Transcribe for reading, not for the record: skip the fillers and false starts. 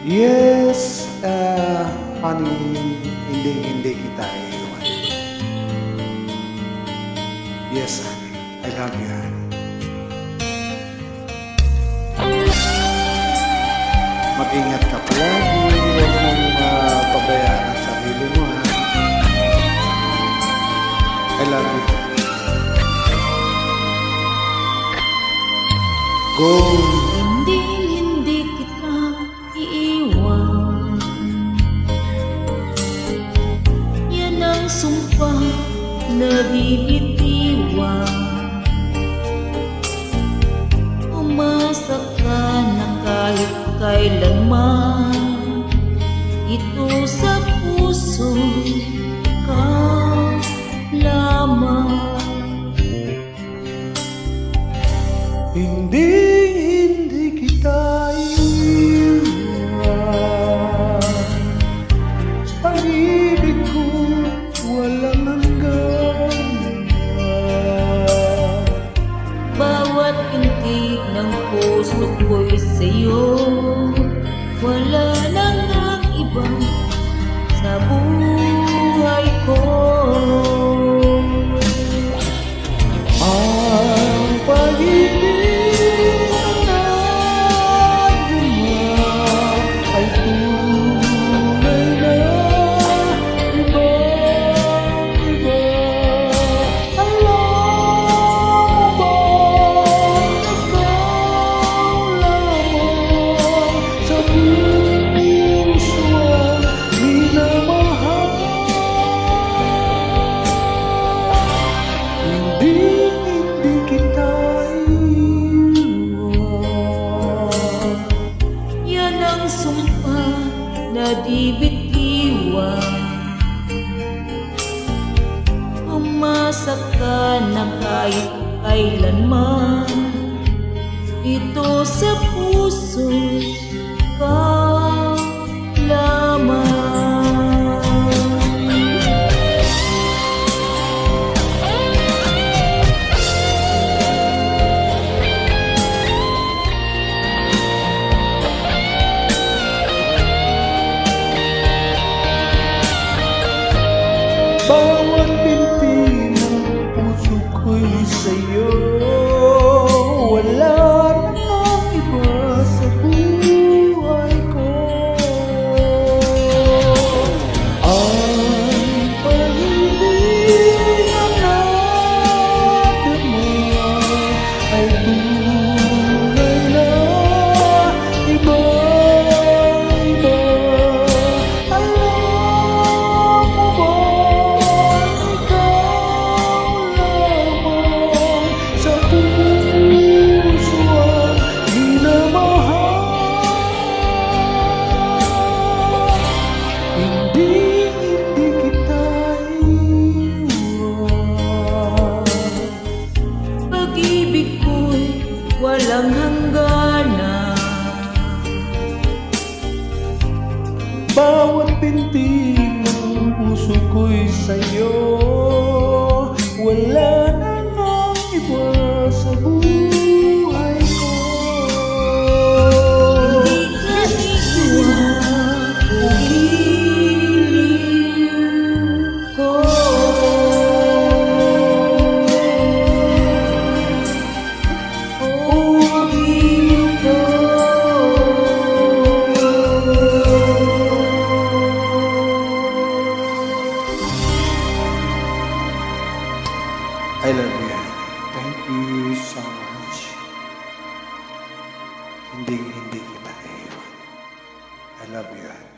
Yes, honey, hindi kita iiwan. Yes, honey, I love you, honey. Mag-ingat ka palagi, huwag mong pabayaan ang sarili mo, ha? I love you. Go! Hindi kita iiwan. Yan ang sumpah na bibitiwan. Umasa ka na kahit kailanman, ito sa puso ka lamang. Hindi kita iiwan. Pag-ibig ko walang hanggan. Bawat pintig ng puso ko'y sa'yo, wala nang ang iba sa buhay ko. Ang pag-ibig na nadarama ay tunay na ibang-iba. Alam mo bang ikaw lamang sa puso ang minamahal? Hindi kita iiwan. Yan ang sumpah na di bitiwan. Umasa ka na kahit kailanman, ito sa puso ka lamang. Bawat binti ng puso ko'y sa'yo, wala nang iba sa buhay ko. Ang pag-ibig na nadarama ay tunay na iba-iba. Alam mo ba sa puso ang minamahal? Hindi kita iiwan. Pag-ibig ko'y walang hangganan. Bawat binti ng puso ko'y sa'yo, wala nang ang iba sa buhay ko. Hindi ka iiwan, pag-ibig ko. Pag-ibig ko. I love you. Thank you so much. Hindi kita iiwan. I love you.